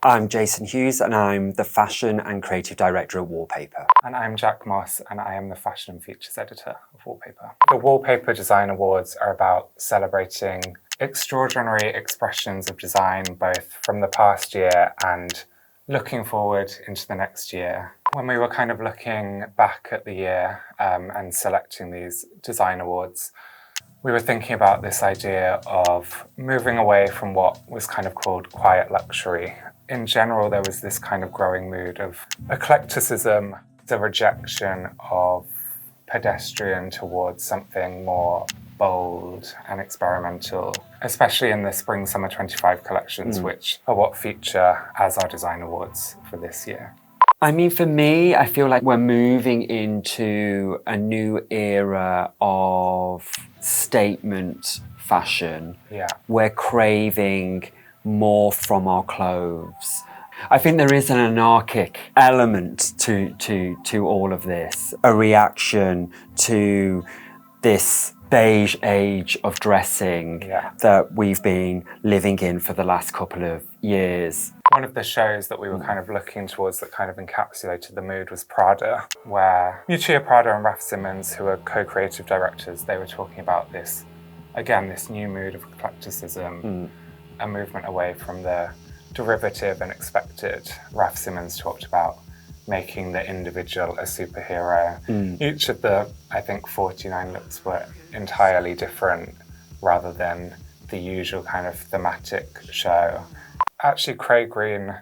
I'm Jason Hughes and I'm the Fashion and Creative Director at Wallpaper. And I'm Jack Moss and I am the Fashion and Features Editor of Wallpaper. The Wallpaper Design Awards are about celebrating extraordinary expressions of design, both from the past year and looking forward into the next year. When we were kind of looking back at the year and selecting these design awards, we were thinking about this idea of moving away from what was kind of called quiet luxury. In general, there was this kind of growing mood of eclecticism, the rejection of pedestrian towards something more bold and experimental, especially in the Spring/Summer 25 collections, which are what feature as our design awards for this year. I mean, for me, I feel like we're moving into a new era of statement fashion. Yeah. We're craving more from our clothes. I think there is an anarchic element to all of this, a reaction to this beige age of dressing that we've been living in for the last couple of years. One of the shows that we were kind of looking towards that kind of encapsulated the mood was Prada, where Miuccia Prada and Raf Simons, who are co-creative directors, they were talking about this, again, this new mood of eclecticism, a movement away from the derivative and expected. Raf Simons talked about making the individual a superhero. Each of the, I think, 49 looks were entirely different rather than the usual kind of thematic show. Actually, Craig Green,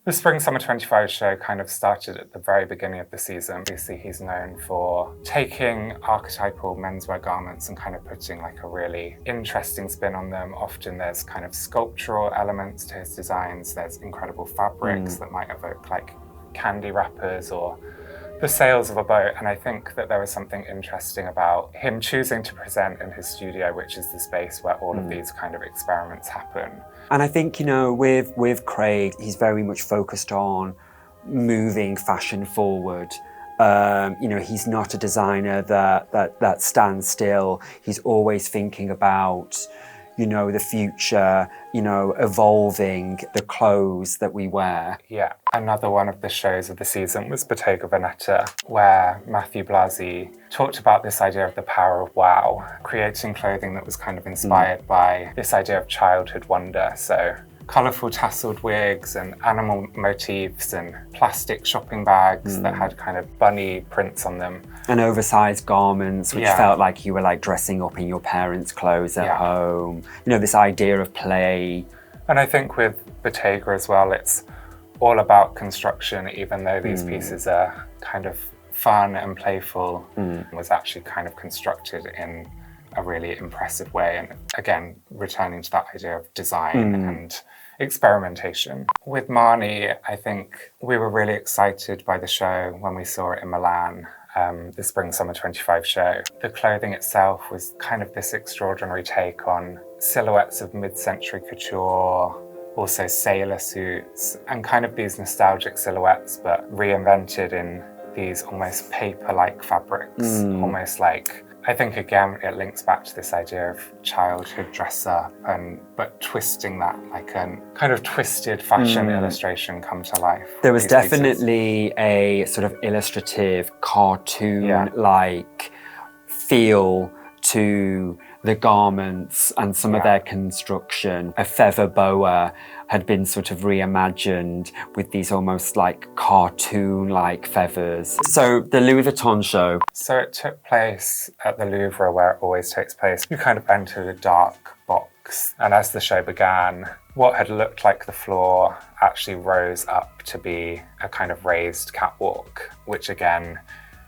the Spring/Summer 25 show kind of started at the very beginning of the season. Obviously, he's known for taking archetypal menswear garments and kind of putting like a really interesting spin on them. Often there's kind of sculptural elements to his designs. There's incredible fabrics that might evoke like candy wrappers or the sails of a boat. And I think that there was something interesting about him choosing to present in his studio, which is the space where all of these kind of experiments happen. And I think, you know, with Craig, he's very much focused on moving fashion forward. You know, he's not a designer that stands still. He's always thinking about, you know, the future, you know, evolving the clothes that we wear. Yeah. Another one of the shows of the season was Bottega Veneta, where Matthew Blasi talked about this idea of the power of wow, creating clothing that was kind of inspired by this idea of childhood wonder. So colourful tasseled wigs and animal motifs and plastic shopping bags that had kind of bunny prints on them. And oversized garments, which felt like you were like dressing up in your parents' clothes at home. You know, this idea of play. And I think with Bottega as well, it's all about construction, even though these pieces are kind of fun and playful, was actually kind of constructed in a really impressive way. And again, returning to that idea of design and experimentation. With Marni, I think we were really excited by the show when we saw it in Milan, the Spring/Summer 25 show. The clothing itself was kind of this extraordinary take on silhouettes of mid-century couture, also sailor suits, and kind of these nostalgic silhouettes, but reinvented in these almost paper-like fabrics, almost like, I think again, it links back to this idea of childhood dress up, but twisting that like a kind of twisted fashion illustration come to life. There was definitely a sort of illustrative, cartoon-like feel to the garments and some of their construction. A feather boa had been sort of reimagined with these almost like cartoon-like feathers. So the Louis Vuitton show. So it took place at the Louvre, where it always takes place. You kind of entered a dark box, and as the show began, what had looked like the floor actually rose up to be a kind of raised catwalk, which again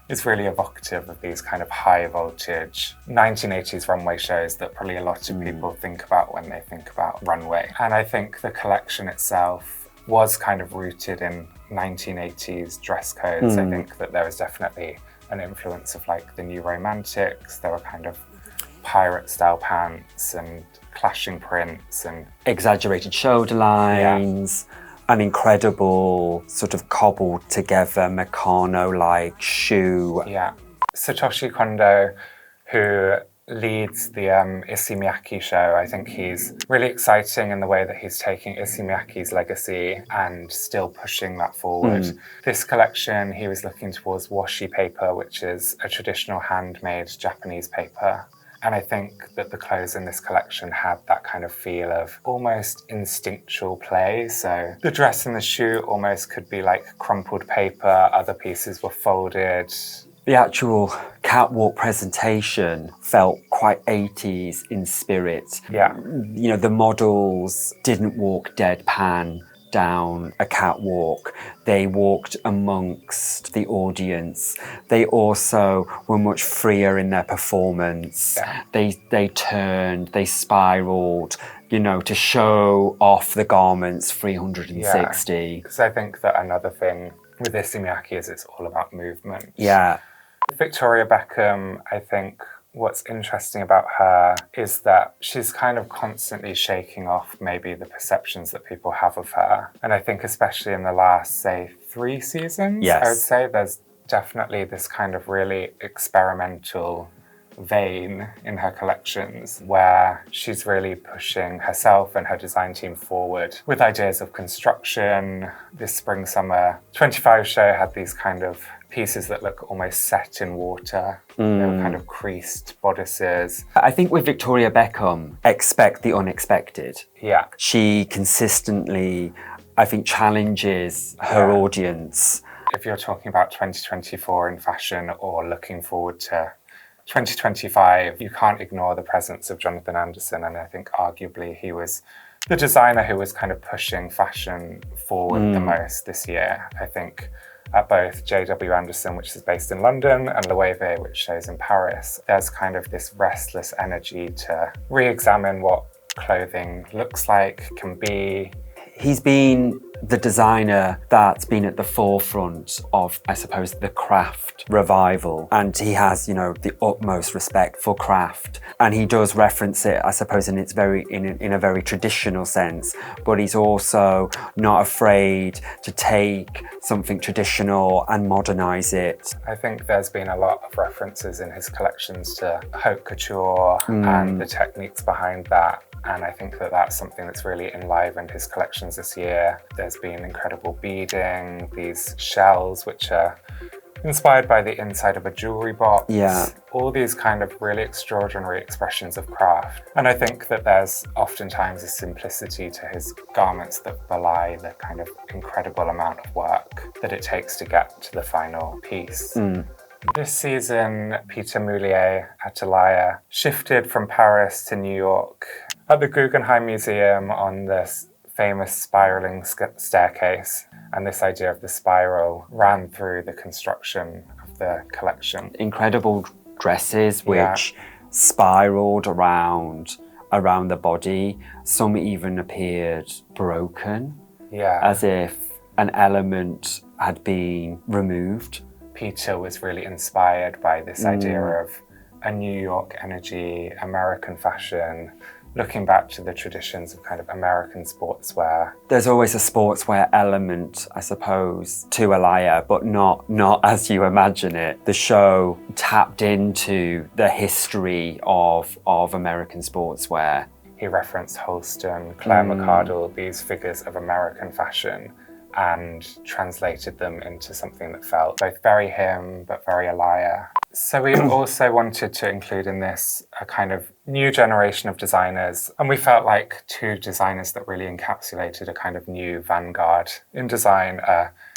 is really evocative of these kind of high voltage 1980s runway shows that probably a lot of people think about when they think about runway. And I think the collection itself was kind of rooted in 1980s dress codes. I think that there was definitely an influence of like the New Romantics. There were kind of pirate style pants and clashing prints and exaggerated shoulder lines. An incredible sort of cobbled together Meccano-like shoe. Yeah. Satoshi Kondo, who leads the Issey Miyake show. I think he's really exciting in the way that he's taking Issey Miyake's legacy and still pushing that forward. This collection, he was looking towards washi paper, which is a traditional handmade Japanese paper. And I think that the clothes in this collection had that kind of feel of almost instinctual play. So the dress and the shoe almost could be like crumpled paper, other pieces were folded. The actual catwalk presentation felt quite 80s in spirit. Yeah. You know, the models didn't walk deadpan down a catwalk. They walked amongst the audience. They also were much freer in their performance. Yeah. They turned, they spiraled, you know, to show off the garments 360. Because I think that another thing with Issey Miyake is it's all about movement. Yeah. Victoria Beckham, I think what's interesting about her is that she's kind of constantly shaking off maybe the perceptions that people have of her. And I think especially in the last, say, 3 seasons, yes, I would say there's definitely this kind of really experimental vein in her collections where she's really pushing herself and her design team forward with ideas of construction. This spring summer 25 show had these kind of pieces that look almost set in water. They were kind of creased bodices. I think with Victoria Beckham, expect the unexpected. Yeah. She consistently, I think, challenges her audience. If you're talking about 2024 in fashion or looking forward to 2025, you can't ignore the presence of Jonathan Anderson, and I think arguably he was the designer who was kind of pushing fashion forward the most this year. I think at both JW Anderson, which is based in London, and Loewe, which shows in Paris, there's kind of this restless energy to re-examine what clothing looks like, can be. He's been the designer that's been at the forefront of, I suppose, the craft revival. And he has, you know, the utmost respect for craft. And he does reference it, I suppose, in its in a very traditional sense. But he's also not afraid to take something traditional and modernize it. I think there's been a lot of references in his collections to haute couture and the techniques behind that. And I think that that's something that's really enlivened his collections this year. There's been incredible beading, these shells which are inspired by the inside of a jewelry box. Yeah. All these kind of really extraordinary expressions of craft. And I think that there's oftentimes a simplicity to his garments that belie the kind of incredible amount of work that it takes to get to the final piece. This season, Peter Moulier Atelier shifted from Paris to New York. At the Guggenheim Museum on this famous spiraling staircase, and this idea of the spiral ran through the construction of the collection. Incredible dresses which spiraled around the body. Some even appeared broken, as if an element had been removed. Peter was really inspired by this idea of a New York energy, American fashion, looking back to the traditions of kind of American sportswear. There's always a sportswear element, I suppose, to Alaya, but not as you imagine it. The show tapped into the history of American sportswear. He referenced Holston, Claire McCardle, these figures of American fashion, and translated them into something that felt both very him, but very Alaya. So we also wanted to include in this a kind of new generation of designers. And we felt like 2 designers that really encapsulated a kind of new vanguard in design,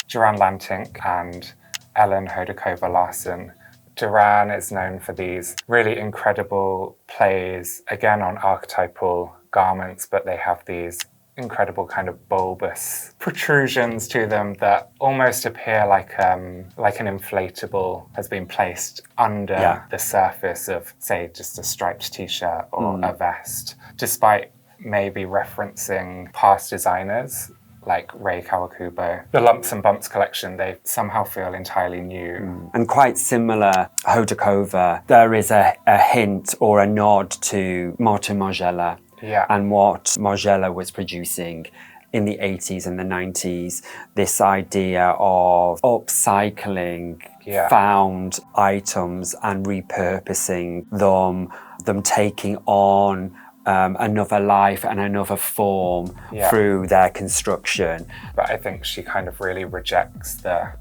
Duran Lantink and Ellen Hodakova-Larsen. Duran is known for these really incredible plays, again on archetypal garments, but they have these incredible kind of bulbous protrusions to them that almost appear like an inflatable has been placed under the surface of, say, just a striped t-shirt or a vest, despite maybe referencing past designers like Rei Kawakubo. The Lumps and Bumps collection, they somehow feel entirely new. And quite similar, Hodakova, there is a hint or a nod to Martin Margiela. And what Margiela was producing in the 80s and the 90s, this idea of upcycling found items and repurposing them them taking on another life and another form through their construction. But I think she kind of really rejects the,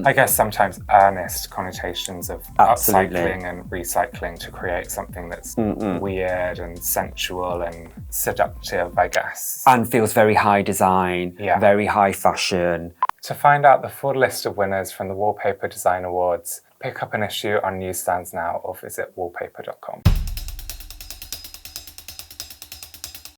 I guess sometimes earnest connotations of upcycling and recycling to create something that's weird and sensual and seductive, I guess. And feels very high design, very high fashion. To find out the full list of winners from the Wallpaper Design Awards, pick up an issue on newsstands now or visit wallpaper.com.